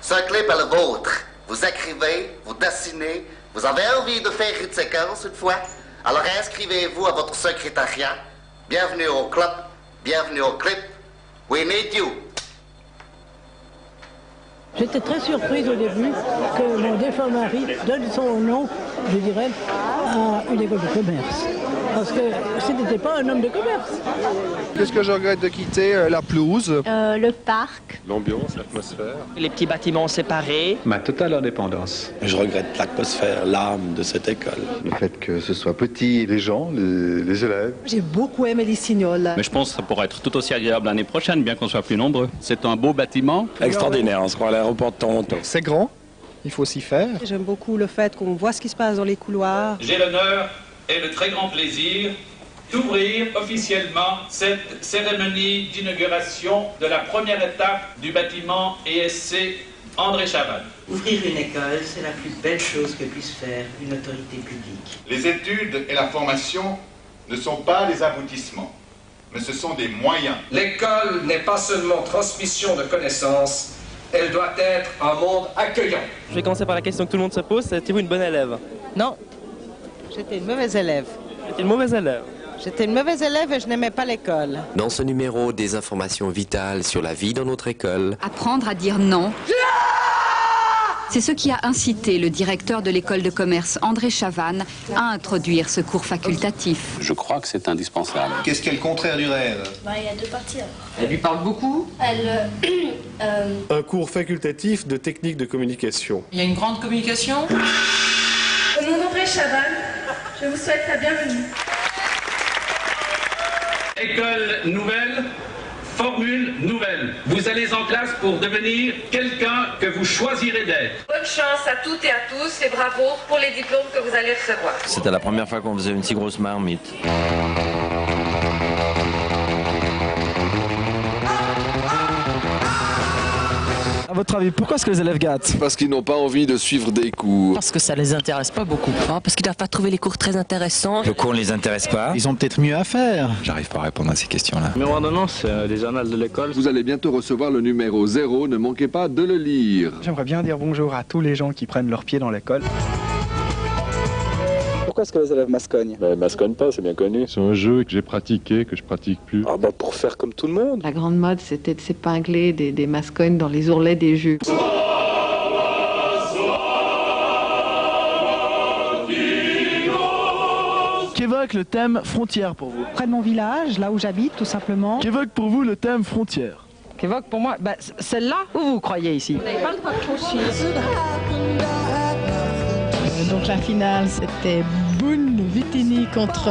Ce clip est le vôtre. Vous écrivez, vous dessinez, vous avez envie de faire une séquence une fois, alors inscrivez-vous à votre secrétariat. Bienvenue au club, bienvenue au clip. We need you. J'étais très surprise au début que mon défunt mari donne son nom, je dirais, à une école de commerce. Parce que ce n'était pas un homme de commerce. Qu'est-ce que je regrette de quitter? La pelouse. Le parc. L'ambiance, l'atmosphère. Les petits bâtiments séparés. Ma totale indépendance. Je regrette l'atmosphère, l'âme de cette école. Le fait que ce soit petit, les gens, les élèves. J'ai beaucoup aimé les Signoles. Mais je pense que ça pourra être tout aussi agréable l'année prochaine, bien qu'on soit plus nombreux. C'est un beau bâtiment. Extraordinaire, on se croit à l'aéroport de Toronto. C'est grand, il faut s'y faire. J'aime beaucoup le fait qu'on voit ce qui se passe dans les couloirs. J'ai l'honneur et le très grand plaisir d'ouvrir officiellement cette cérémonie d'inauguration de la première étape du bâtiment ESC André Chavannes. Ouvrir une école, c'est la plus belle chose que puisse faire une autorité publique. Les études et la formation ne sont pas des aboutissements, mais ce sont des moyens. L'école n'est pas seulement transmission de connaissances, elle doit être un monde accueillant. Je vais commencer par la question que tout le monde se pose, étiez-vous une bonne élève? Non, j'étais une mauvaise élève. J'étais une mauvaise élève. J'étais une mauvaise élève et je n'aimais pas l'école. Dans ce numéro, des informations vitales sur la vie dans notre école. Apprendre à dire non. C'est ce qui a incité le directeur de l'école de commerce, André Chavannes, à introduire ce cours facultatif. Je crois que c'est indispensable. Qu'est-ce qu'est le contraire du rêve? Il y a deux parties. Elle lui parle beaucoup? Un cours facultatif de technique de communication. Il y a une grande communication? Au nom d'André Chavannes, je vous souhaite la bienvenue. École nouvelle, formule nouvelle. Vous allez en classe pour devenir quelqu'un que vous choisirez d'être. Bonne chance à toutes et à tous et bravo pour les diplômes que vous allez recevoir. C'était la première fois qu'on faisait une si grosse marmite. À votre avis, pourquoi est-ce que les élèves gâtent? Parce qu'ils n'ont pas envie de suivre des cours. Parce que ça les intéresse pas beaucoup. Parce qu'ils doivent pas trouver les cours très intéressants. Le cours ne les intéresse pas. Ils ont peut-être mieux à faire. J'arrive pas à répondre à ces questions-là. Numéro d'annonce, les annales de l'école. Vous allez bientôt recevoir le numéro 0, ne manquez pas de le lire. J'aimerais bien dire bonjour à tous les gens qui prennent leurs pieds dans l'école. Pourquoi est-ce que les élèves mascognent? Ils mascognent pas, c'est bien connu. C'est un jeu que j'ai pratiqué, que je pratique plus. Pour faire comme tout le monde. La grande mode, c'était de s'épingler des mascognes dans les ourlets des jupes. Qu'évoque le thème frontière pour vous? Près de mon village, là où j'habite, tout simplement. Qu'évoque pour vous le thème frontière? Qu'évoque pour moi, celle-là, où vous croyez ici? Vous n'avez pas le droit de franchir. Donc la finale, c'était Boone Vitini contre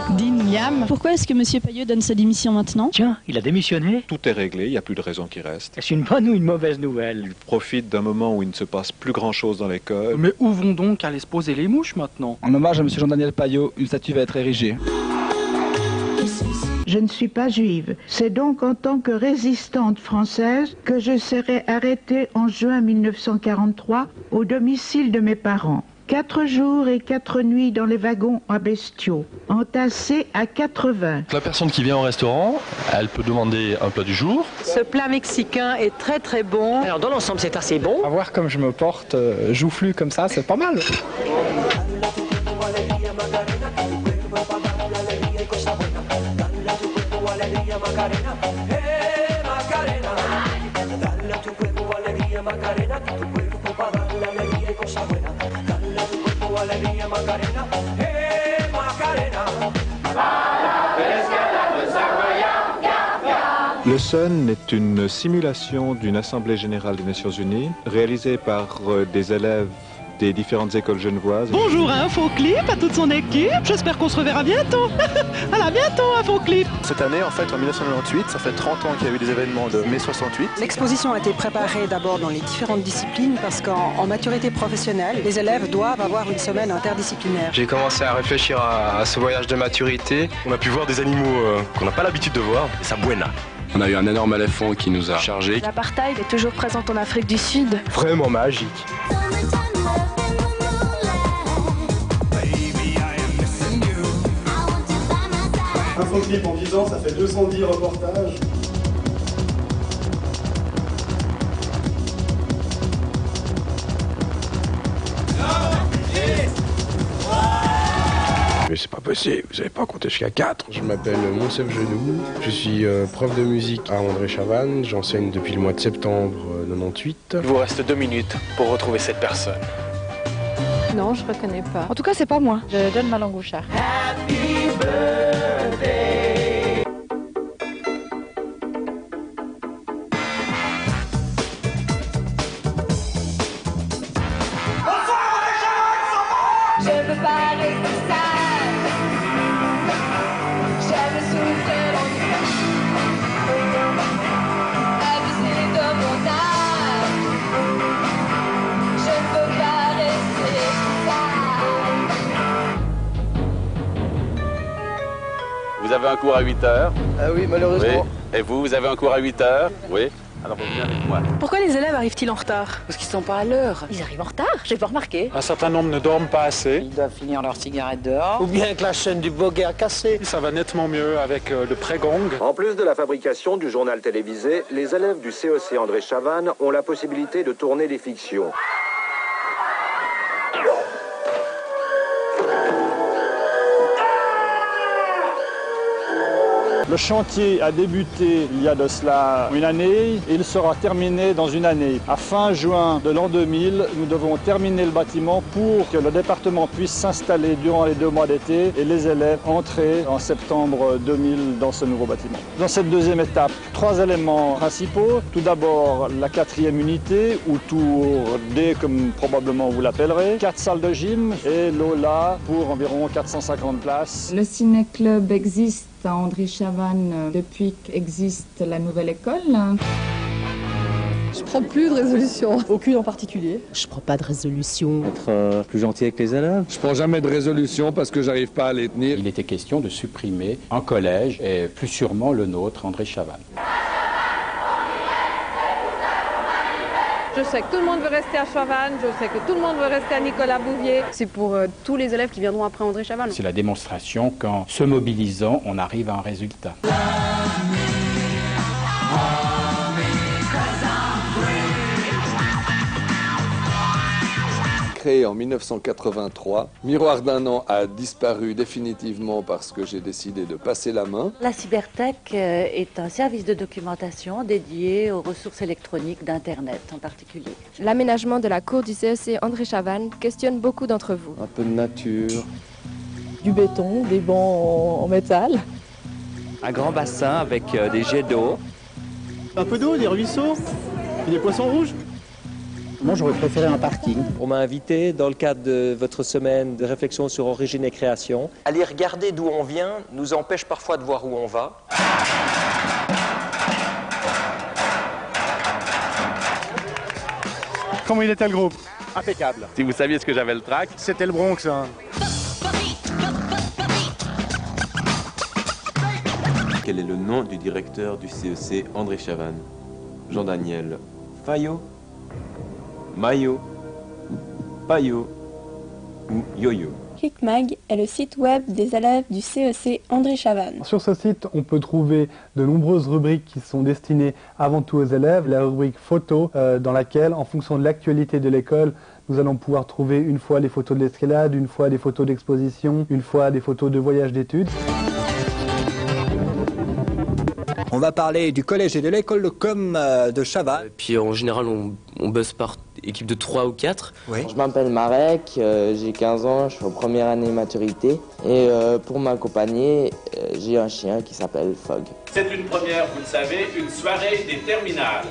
Dean Liam. Pourquoi est-ce que M. Payeux donne sa démission maintenant? Tiens, il a démissionné. Tout est réglé, il n'y a plus de raison qui reste. Est-ce une bonne ou une mauvaise nouvelle? Il profite d'un moment où il ne se passe plus grand-chose dans l'école. Mais où vont donc aller se poser les mouches maintenant? En hommage à M. Jean-Daniel Payot, une statue va être érigée. Je ne suis pas juive. C'est donc en tant que résistante française que je serai arrêtée en juin 1943 au domicile de mes parents. 4 jours et 4 nuits dans les wagons à bestiaux, entassés à 80. La personne qui vient au restaurant, elle peut demander un plat du jour. Ce plat mexicain est très très bon. Alors dans l'ensemble, c'est assez bon. À voir comme je me porte, joufflu comme ça, c'est pas mal. Le Sun est une simulation d'une Assemblée générale des Nations Unies réalisée par des élèves des différentes écoles genevoises. Bonjour à Infoclip, à toute son équipe. J'espère qu'on se reverra bientôt. À bientôt, Infoclip. Cette année, en fait, en 1998, ça fait 30 ans qu'il y a eu des événements de mai 68. L'exposition a été préparée d'abord dans les différentes disciplines parce qu'en maturité professionnelle, les élèves doivent avoir une semaine interdisciplinaire. J'ai commencé à réfléchir à ce voyage de maturité. On a pu voir des animaux qu'on n'a pas l'habitude de voir. Et ça buena. On a eu un énorme éléphant qui nous a chargés. L'apartheid est toujours présent en Afrique du Sud. Vraiment magique. Infoclip en 10 ans, ça fait 210 reportages. Mais c'est pas possible, vous savez pas compter jusqu'à 4. Je m'appelle Monsef Genoux, je suis prof de musique à André Chavannes, j'enseigne depuis le mois de septembre 98. Il vous reste 2 minutes pour retrouver cette personne. Non, je reconnais pas. En tout cas, c'est pas moi. Je donne ma langue au chat. Happy birthday. Je veux pas rester sale. J'aime le souffle abuser de mon âge. Je ne veux pas rester sale. Vous avez un cours à 8 heures? Ah oui, malheureusement. Oui. Et vous avez un cours à 8 heures? Oui. Alors vous venez avec moi. Pourquoi les élèves arrivent-ils en retard? Parce qu'ils sont pas à l'heure. Ils arrivent en retard, j'ai pas remarqué. Un certain nombre ne dorment pas assez. Ils doivent finir leur cigarette dehors. Ou bien que la chaîne du Boguet a cassé. Ça va nettement mieux avec le pré-gong. En plus de la fabrication du journal télévisé, les élèves du CEC André Chavannes ont la possibilité de tourner des fictions. Le chantier a débuté il y a de cela une année et il sera terminé dans une année. À fin juin de l'an 2000, nous devons terminer le bâtiment pour que le département puisse s'installer durant les 2 mois d'été et les élèves entrer en septembre 2000 dans ce nouveau bâtiment. Dans cette deuxième étape, 3 éléments principaux. Tout d'abord, la 4e unité, ou tour D comme probablement vous l'appellerez, 4 salles de gym et l'Aula pour environ 450 places. Le ciné-club existe à André Chavannes depuis qu'existe la nouvelle école. Je prends plus de résolution. Aucune en particulier. Je prends pas de résolution. Être plus gentil avec les élèves. Je prends jamais de résolution parce que j'arrive pas à les tenir. Il était question de supprimer un collège et plus sûrement le nôtre, André Chavannes. Je sais que tout le monde veut rester à Chavannes, je sais que tout le monde veut rester à Nicolas Bouvier. C'est pour tous les élèves qui viendront après André Chavannes. C'est la démonstration qu'en se mobilisant, on arrive à un résultat. Créé en 1983, Miroir d'un an a disparu définitivement parce que j'ai décidé de passer la main. La Cybertech est un service de documentation dédié aux ressources électroniques d'Internet en particulier. L'aménagement de la cour du CEC André Chavannes questionne beaucoup d'entre vous. Un peu de nature. Du béton, des bancs en métal. Un grand bassin avec des jets d'eau. Un peu d'eau, des ruisseaux, et des poissons rouges. Moi, j'aurais préféré un parking. On m'a invité, dans le cadre de votre semaine de réflexion sur origine et création, aller regarder d'où on vient nous empêche parfois de voir où on va. Comment il était le groupe? Impeccable. Si vous saviez ce que j'avais le trac. C'était le Bronx, hein. Quel est le nom du directeur du CEC André Chavannes? Jean-Daniel Fayot, Maillot, Payot ou Yo-Yo? KickMag est le site web des élèves du CEC André Chavannes. Sur ce site, on peut trouver de nombreuses rubriques qui sont destinées avant tout aux élèves. La rubrique photos, dans laquelle, en fonction de l'actualité de l'école, nous allons pouvoir trouver une fois les photos de l'escalade, une fois des photos d'exposition, une fois des photos de voyage d'études. On va parler du collège et de l'école de com de Chavannes. Puis en général, on bosse par équipe de 3 ou 4. Oui. Je m'appelle Marek, j'ai 15 ans, je suis en première année maturité. Et pour m'accompagner, j'ai un chien qui s'appelle Fog. C'est une première, vous le savez, une soirée des terminales.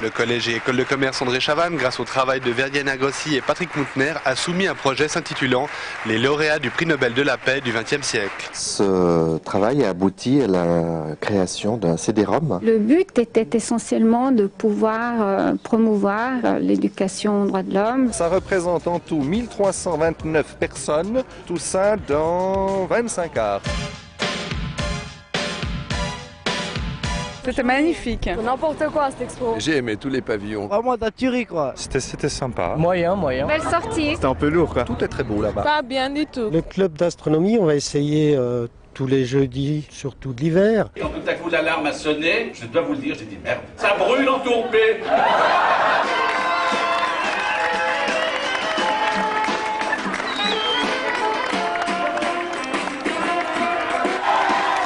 Le collège et école de commerce André Chavannes, grâce au travail de Verdiana Grossi et Patrick Moutner, a soumis un projet s'intitulant « Les lauréats du prix Nobel de la paix du XXe siècle ». Ce travail a abouti à la création d'un CD-ROM. Le but était essentiellement de pouvoir promouvoir l'éducation aux droits de l'homme. Ça représente en tout 1329 personnes, tout ça dans 25 arts. C'était magnifique. N'importe quoi cette expo. J'ai aimé tous les pavillons. Vraiment la tuerie quoi. C'était sympa. Moyen. Belle sortie. C'était un peu lourd quoi. Tout est très beau là-bas. Pas bien du tout. Le club d'astronomie, on va essayer tous les jeudis, surtout de l'hiver. Quand tout à coup l'alarme a sonné, je dois vous le dire, j'ai dit merde, ça brûle en Tourbet.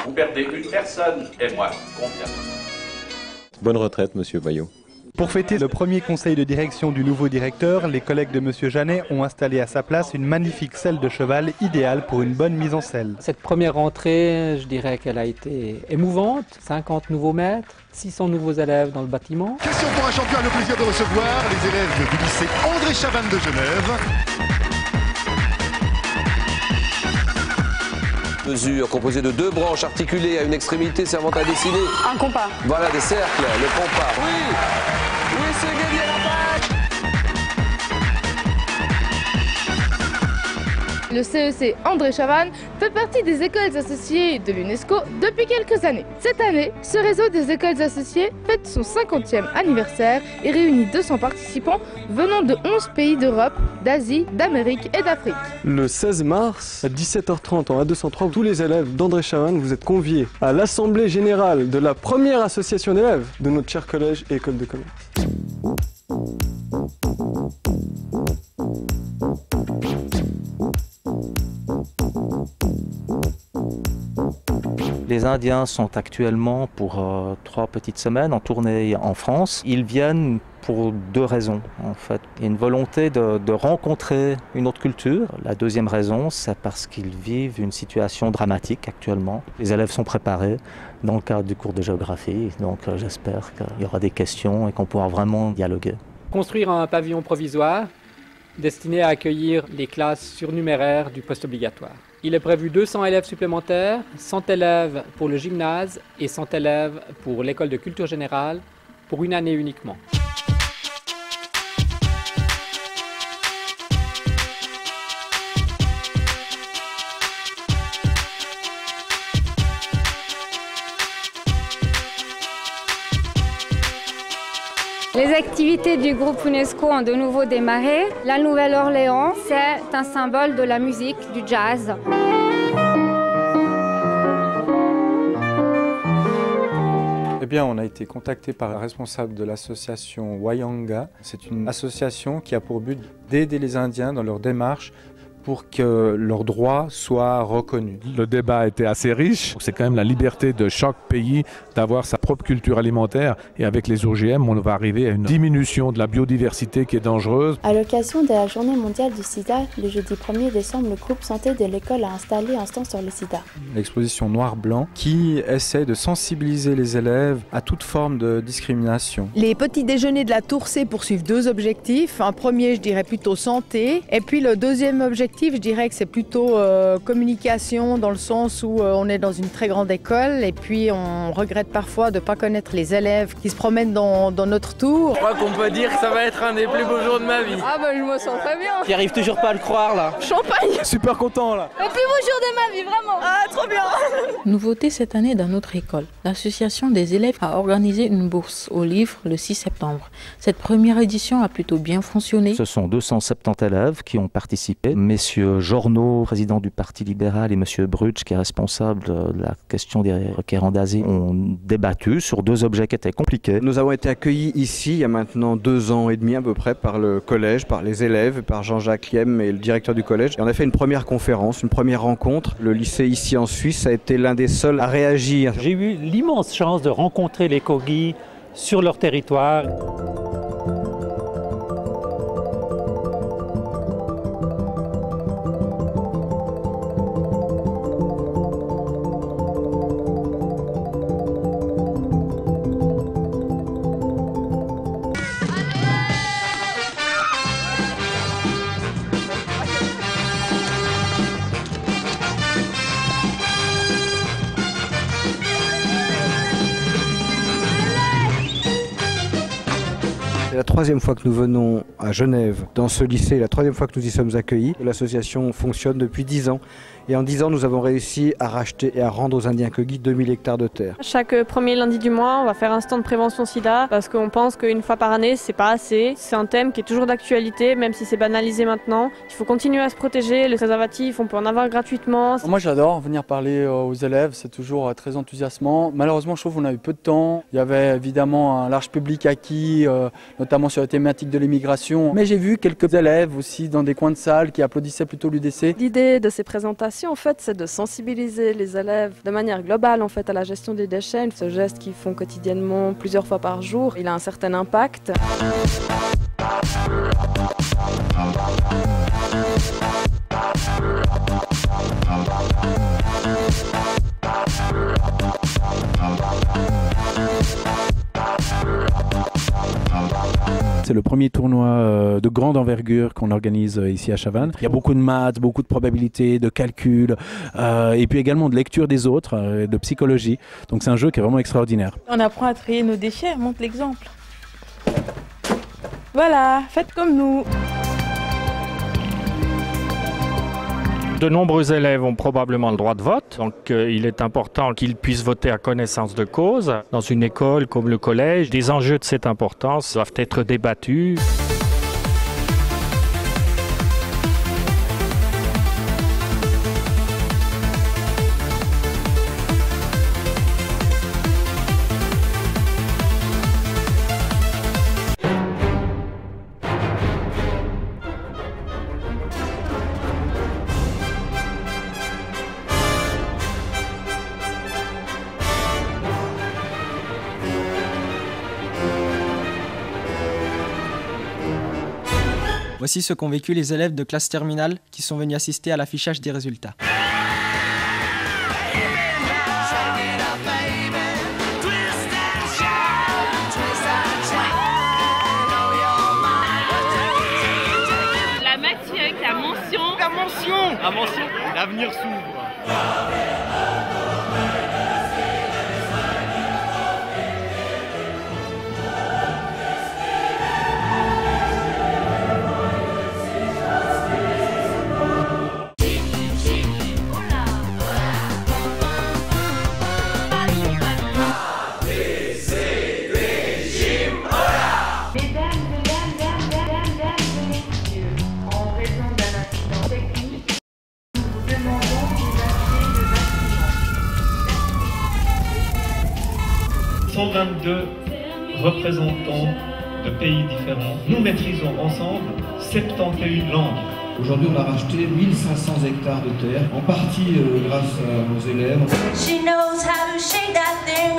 Vous perdez une personne et moi, combien? Bonne retraite, monsieur Bayot. Pour fêter le premier conseil de direction du nouveau directeur, les collègues de M. Janet ont installé à sa place une magnifique selle de cheval idéale pour une bonne mise en selle. Cette première rentrée, je dirais qu'elle a été émouvante. 50 nouveaux maîtres, 600 nouveaux élèves dans le bâtiment. Question pour un champion, le plaisir de recevoir les élèves du lycée André Chavannes de Genève. Mesure composée de 2 branches articulées à une extrémité servant à dessiner. Un compas. Voilà, des cercles, le compas. Oui, oui, c'est gagné la balle. Le CEC André Chavannes fait partie des écoles associées de l'UNESCO depuis quelques années. Cette année, ce réseau des écoles associées fête son 50e anniversaire et réunit 200 participants venant de 11 pays d'Europe, d'Asie, d'Amérique et d'Afrique. Le 16 mars, à 17h30 en A203, tous les élèves d'André Chavannes, vous êtes conviés à l'Assemblée Générale de la première association d'élèves de notre cher collège et école de commerce. Les Indiens sont actuellement pour 3 petites semaines en tournée en France. Ils viennent pour 2 raisons en fait. Il y a une volonté de rencontrer une autre culture. La deuxième raison, c'est parce qu'ils vivent une situation dramatique actuellement. Les élèves sont préparés dans le cadre du cours de géographie, donc j'espère qu'il y aura des questions et qu'on pourra vraiment dialoguer. Construire un pavillon provisoire destiné à accueillir les classes surnuméraires du post-obligatoire. Il est prévu 200 élèves supplémentaires, 100 élèves pour le gymnase et 100 élèves pour l'école de culture générale pour une année uniquement. Les activités du groupe UNESCO ont de nouveau démarré. La Nouvelle-Orléans, c'est un symbole de la musique, du jazz. Eh bien, on a été contacté par la responsable de l'association Wayanga. C'est une association qui a pour but d'aider les Indiens dans leur démarche pour que leurs droits soient reconnus. Le débat était assez riche. C'est quand même la liberté de chaque pays d'avoir sa propre culture alimentaire. Et avec les OGM, on va arriver à une diminution de la biodiversité qui est dangereuse. À l'occasion de la journée mondiale du sida, le jeudi 1er décembre, le groupe santé de l'école a installé un stand sur le sida. L'exposition Noir-Blanc qui essaie de sensibiliser les élèves à toute forme de discrimination. Les petits déjeuners de la Tour C poursuivent 2 objectifs. Un premier, je dirais plutôt santé. Et puis le deuxième objectif, je dirais que c'est plutôt communication dans le sens où on est dans une très grande école et puis on regrette parfois de ne pas connaître les élèves qui se promènent dans notre tour. Je crois qu'on peut dire que ça va être un des plus beaux jours de ma vie. Ah bah je me sens très bien. J'arrive toujours pas à le croire là. Champagne. Super content là. Le plus beau jour de ma vie, vraiment. Ah trop bien. Nouveauté cette année dans notre école. L'association des élèves a organisé une bourse aux livres le 6 septembre. Cette première édition a plutôt bien fonctionné. Ce sont 270 élèves qui ont participé. Messieurs Jornaud, président du Parti libéral, et Monsieur Brutsch, qui est responsable de la question des requérants d'asile, ont débattu sur 2 objets qui étaient compliqués. Nous avons été accueillis ici, il y a maintenant 2 ans et demi à peu près, par le collège, par les élèves, par Jean-Jacques Liem et le directeur du collège. Et on a fait une première conférence, une première rencontre. Le lycée ici en Suisse a été l'un des seuls à réagir. J'ai eu l'immense chance de rencontrer les Kogi sur leur territoire. C'est la 3e fois que nous venons à Genève dans ce lycée, la 3e fois que nous y sommes accueillis. L'association fonctionne depuis 10 ans Et en 10 ans, nous avons réussi à racheter et à rendre aux Indiens Kogi 2000 hectares de terre. Chaque premier lundi du mois, on va faire un stand de prévention sida parce qu'on pense qu'une fois par année, c'est pas assez. C'est un thème qui est toujours d'actualité, même si c'est banalisé maintenant. Il faut continuer à se protéger. Les préservatifs, on peut en avoir gratuitement. Moi, j'adore venir parler aux élèves. C'est toujours très enthousiasmant. Malheureusement, je trouve qu'on a eu peu de temps. Il y avait évidemment un large public acquis, notamment sur la thématique de l'immigration. Mais j'ai vu quelques élèves aussi dans des coins de salle qui applaudissaient plutôt l'UDC. L'idée de ces présentations, en fait, c'est de sensibiliser les élèves de manière globale en fait, à la gestion des déchets. Ce geste qu'ils font quotidiennement plusieurs fois par jour, il a un certain impact. C'est le premier tournoi de grande envergure qu'on organise ici à Chavannes. Il y a beaucoup de maths, beaucoup de probabilités, de calculs, et puis également de lecture des autres, de psychologie. Donc c'est un jeu qui est vraiment extraordinaire. On apprend à trier nos déchets, montre l'exemple. Voilà, faites comme nous. De nombreux élèves ont probablement le droit de vote, donc il est important qu'ils puissent voter à connaissance de cause. Dans une école comme le collège, des enjeux de cette importance doivent être débattus. Voici ce qu'ont vécu les élèves de classe terminale qui sont venus assister à l'affichage des résultats. La matière avec la mention. La mention. La mention. L'avenir s'ouvre. Représentants de pays différents. Nous maîtrisons ensemble 71 langues. Aujourd'hui, on a racheté 1500 hectares de terre, en partie grâce aux élèves. She knows how to shake that thing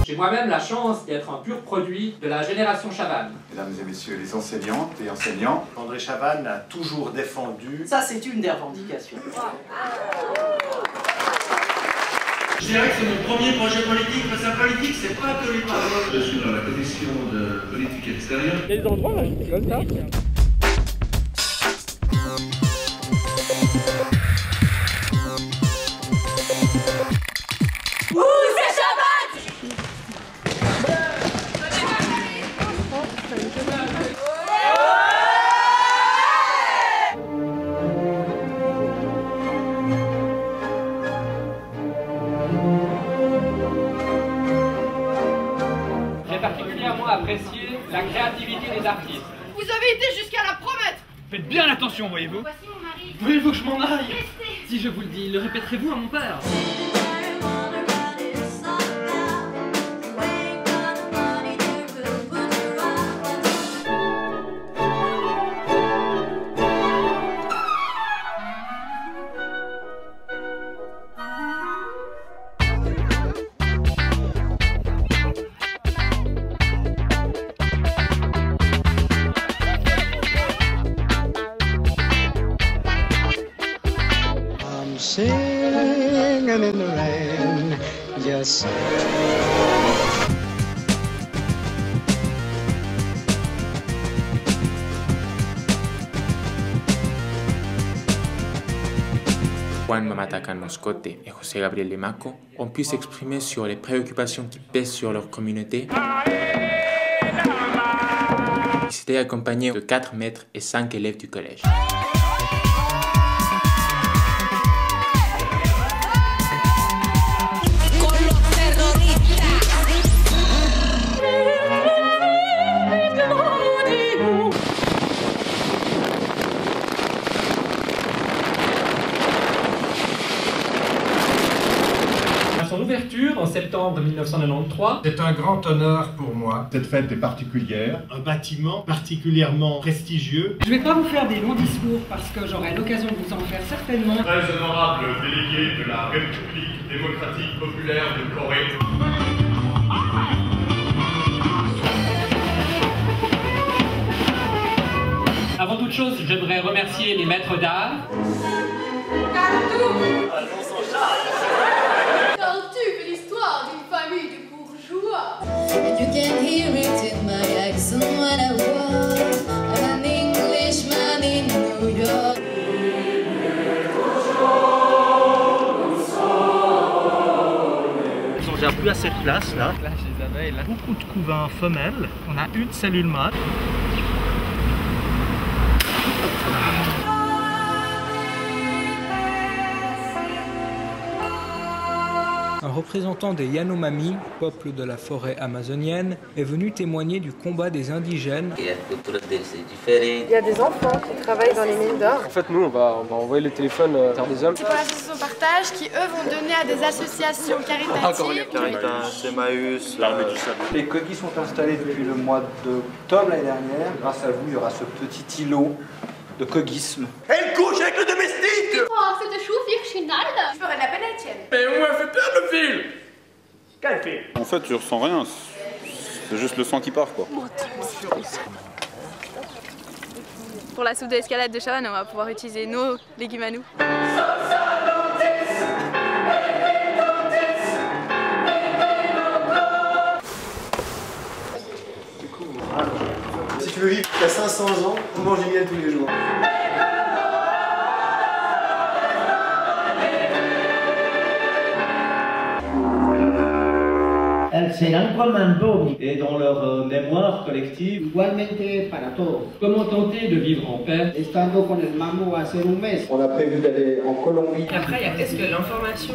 J'ai moi-même la chance d'être un pur produit de la génération Chavannes. Mesdames et messieurs les enseignantes et enseignants, André Chavannes a toujours défendu... Ça, c'est une des revendications. Je dirais que c'est mon premier projet politique, mais sa politique, c'est pas que les paroles. Je suis dans la commission de politique extérieure. Il y a des endroits là, c'est comme ça. J'ai particulièrement apprécié la créativité des artistes. Vous avez été jusqu'à la promettre. Faites bien attention, voyez-vous. Voici mon mari. Voulez-vous que je m'en aille? Restez. Si je vous le dis, le répéterez-vous à mon père? Singing in the rain, just Juan Mamatacan Moscote et José Gabriel Lemaco ont pu s'exprimer sur les préoccupations qui pèsent sur leur communauté. Ils s'étaient accompagnés de 4 maîtres et 5 élèves du collège. Son ouverture en septembre 1993. C'est un grand honneur pour moi. Cette fête est particulière. Un bâtiment particulièrement prestigieux. Je ne vais pas vous faire des longs discours parce que j'aurai l'occasion de vous en faire certainement. Très honorable délégué de la République démocratique populaire de Corée. Avant toute chose, j'aimerais remercier les maîtres d'art. Cartou fait l'histoire d'une famille de bourgeois. And you can hear it in my accent when I walk. I'm an Englishman in New York. Ils ont déjà plus assez de place là. Là, chez les abeilles, là. Beaucoup de couvains femelles. On a une cellule mâle. Un représentant des Yanomami, peuple de la forêt amazonienne, est venu témoigner du combat des indigènes. Il y a des enfants qui travaillent dans les mines d'or. En fait, nous, on va envoyer les téléphones à Terre des Hommes. C'est pour l'association Partage qui, eux, vont donner à des associations caritatives. Caritas, Emmaüs, l'Armée du Salut. Les coquilles sont installées depuis le mois d'octobre l'année dernière. Grâce à vous, il y aura ce petit îlot de cogisme. Elle couche avec le domestique. Oh, c'est de chou, final. Je ferai de la peine à Étienne. Mais on m'a fait perdre le fil. Quel fil? En fait, je ressens rien. C'est juste le sang qui part, quoi. Pour la soupe d'escalade de Chavannes, on va pouvoir utiliser nos légumes à nous. Si tu veux vivre jusqu'à 500 ans, on mange du miel tous les jours. Et dans leur mémoire collective, comment tenter de vivre en paix. On a prévu d'aller en Colombie. Après, est-ce que l'information...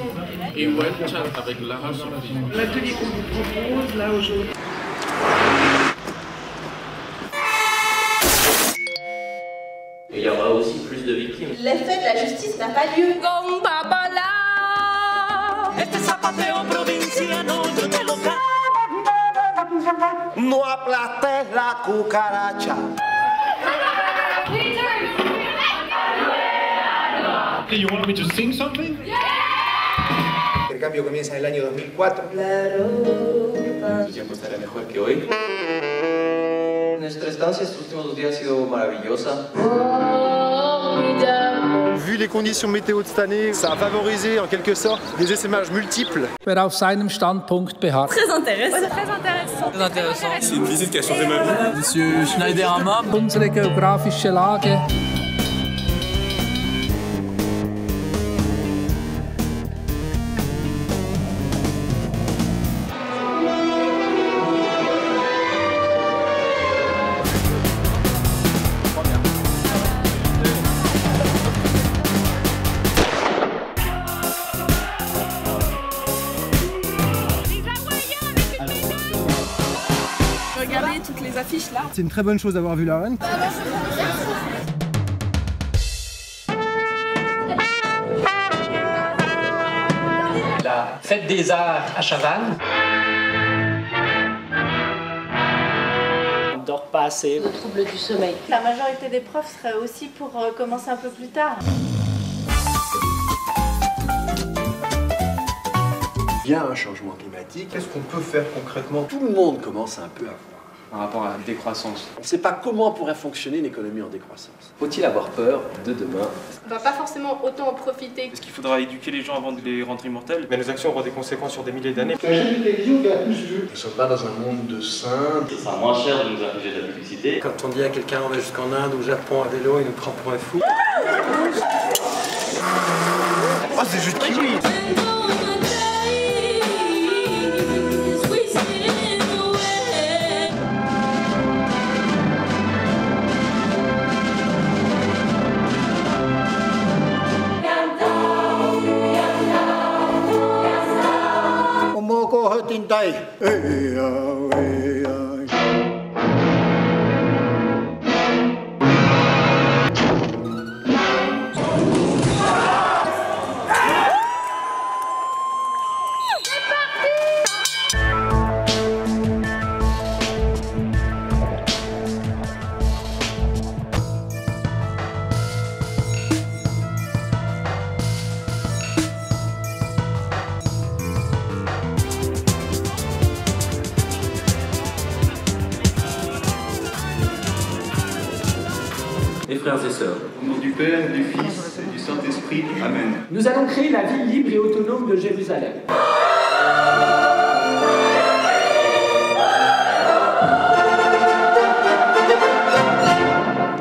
Et ouais, avec Lara Sophie. L'atelier qu'on vous propose là aujourd'hui. Et il y aura aussi plus de victimes. L'effet de la justice n'a pas lieu. No aplastes la cucaracha. You want me to sing something? El cambio comienza en el año 2004. Su tiempo estará mejor que hoy. Nuestra estancia estos últimos 2 días ha sido maravillosa. Vu les conditions météo de cette année, ça a favorisé en quelque sorte des essaimages multiples. Wer auf seinem Standpunkt beharrt. Très intéressant. Ouais, très intéressant. Très intéressant. C'est une visite qui a changé ma vie. Monsieur Schneiderhammer. Unsere geografische Lage. Regardez toutes les affiches là. C'est une très bonne chose d'avoir vu la reine. La fête des arts à Chavannes. On ne dort pas assez. Le trouble du sommeil. La majorité des profs serait aussi pour commencer un peu plus tard. Il y a un changement climatique. Qu'est-ce qu'on peut faire concrètement? Tout le monde commence un peu à voir. Par rapport à la décroissance. On ne sait pas comment pourrait fonctionner une économie en décroissance. Faut-il avoir peur de demain? On va pas forcément autant en profiter. Est-ce qu'il faudra éduquer les gens avant de les rendre immortels? Mais nos actions auront des conséquences sur des milliers d'années. Tu achètes une télévision qui a plus vu. Nous ne sommes pas dans un monde de saints. Ce sera moins cher de nous infliger de la publicité. Quand on dit à quelqu'un on va jusqu'en Inde ou au Japon à vélo, il nous prend pour un fou. Oh, c'est jus de kiwi. Mes frères et sœurs, Au nom du Père, du Fils et du Saint-Esprit, Amen. Nous allons créer la ville libre et autonome de Jérusalem.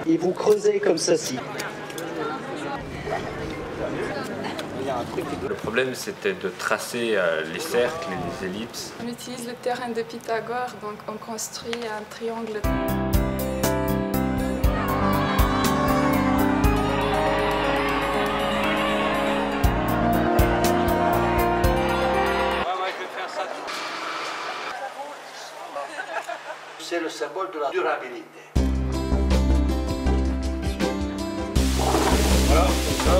Et vous creusez comme ceci. Le problème, c'était de tracer les cercles et les ellipses. On utilise le terrain de Pythagore, donc on construit un triangle. C'est le symbole de la durabilité. Voilà, comme ça.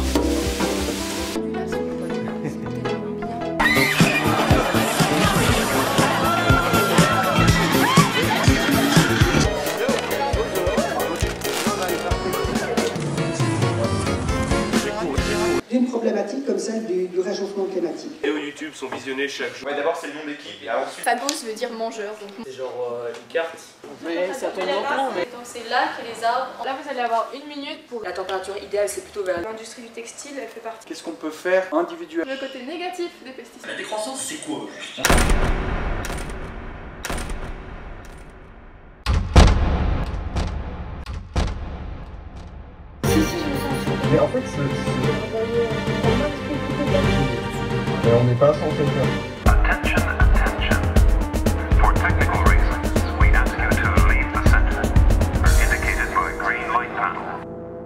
Une problématique comme celle du réchauffement climatique. Les vidéos YouTube sont visionnées chaque jour. Ouais, d'abord c'est le nom d'équipe et ensuite. Phagos veut dire mangeur. C'est genre une carte. Mais ça tombe longtemps. Donc c'est là que les arbres. Là vous allez avoir 1 minute pour la température idéale, c'est plutôt vers l'industrie du textile, elle fait partie. Qu'est-ce qu'on peut faire individuellement? Le côté négatif des pesticides. La décroissance, c'est quoi? Mais en fait, mais on n'est pas censé le faire.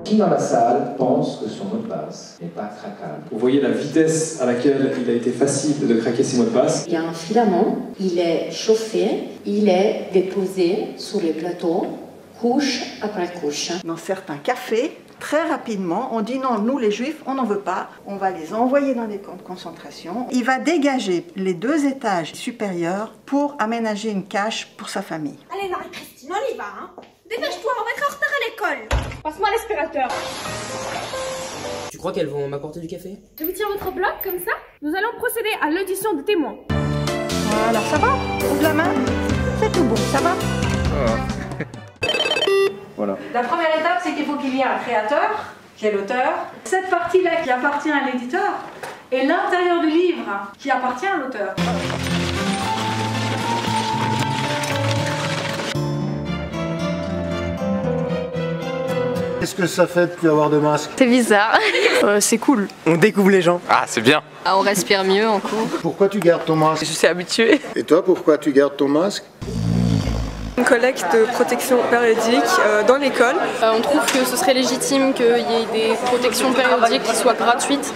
Qui dans la salle pense que son mot de passe n'est pas craquable? Vous voyez la vitesse à laquelle il a été facile de craquer ses mots de passe. Il y a un filament, il est chauffé, il est déposé sur les plateaux, couche après couche. Dans certains cafés, très rapidement, on dit non, nous les juifs, on n'en veut pas, on va les envoyer dans des camps de concentration. Il va dégager les 2 étages supérieurs pour aménager une cache pour sa famille. Allez Marie-Christine, on y va, hein. Dépêche-toi, on va être en retard à l'école. Passe-moi l'aspirateur. Tu crois qu'elles vont m'apporter du café? Je vous tiens votre bloc, comme ça, nous allons procéder à l'audition de témoins. Voilà, ça va? Ouvre la main. C'est tout bon, ça va? Voilà. La première étape, c'est qu'il faut qu'il y ait un créateur, qui est l'auteur. Cette partie-là qui appartient à l'éditeur, et l'intérieur du livre qui appartient à l'auteur. Qu'est-ce que ça fait de plus avoir de masque? C'est bizarre. C'est cool. On découvre les gens. Ah, c'est bien. On respire mieux en cours. Pourquoi tu gardes ton masque? Je suis habituée. Et toi, pourquoi tu gardes ton masque? Une collecte de protection périodique dans l'école. On trouve que ce serait légitime qu'il y ait des protections périodiques qui soient gratuites.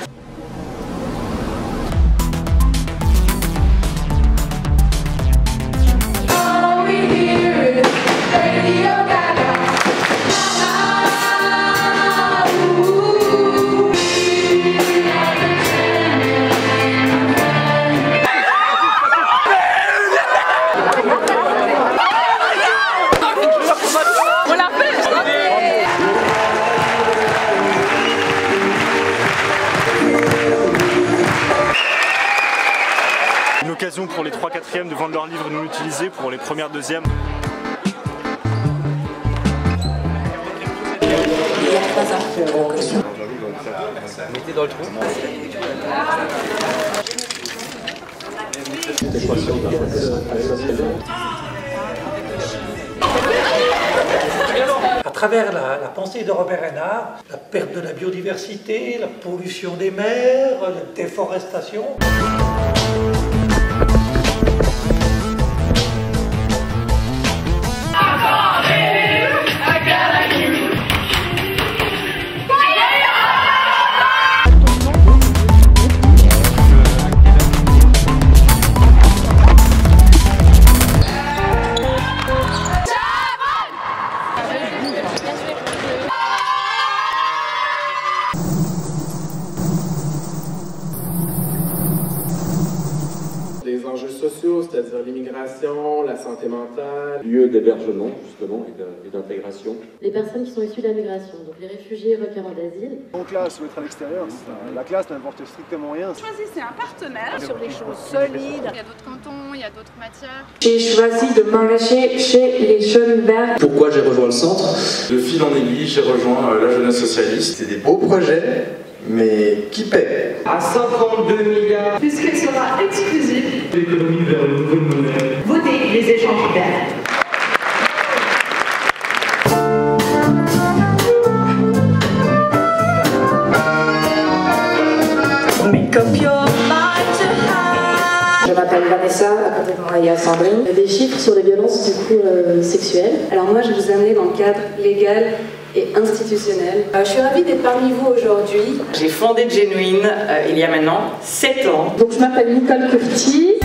Une occasion pour les 3/4e de vendre leurs livres non utilisés pour les premières, deuxièmes. Mettez dans le trou. travers la pensée de Robert Reinhardt, la perte de la biodiversité, la pollution des mers, la déforestation. Les enjeux sociaux, c'est-à-dire l'immigration, la santé mentale. Lieu d'hébergement, justement, et d'intégration. Les personnes qui sont issues de la migration, donc les réfugiés requérants d'asile. En classe ou être à l'extérieur, la classe n'importe strictement rien. Choisissez un partenaire sur des choses solides. Il y a d'autres cantons, il y a d'autres matières. J'ai choisi de m'engager chez les Jeunes Verts. Pourquoi j'ai rejoint le centre? De fil en aiguille, j'ai rejoint la jeunesse socialiste. C'est des beaux projets, mais qui paient? À 52 milliards. Puisqu'elle sera exclusive. L'économie vers une nouvelle monnaie. Votez les échanges verts. Je m'appelle Vanessa, à côté de moi il y a Sandrine. Des chiffres sur les violences du coup sexuelles. Alors moi je vous amener dans le cadre légal et institutionnel. Je suis ravie d'être parmi vous aujourd'hui. J'ai fondé Genuine il y a maintenant 7 ans. Donc je m'appelle Nicole Curti.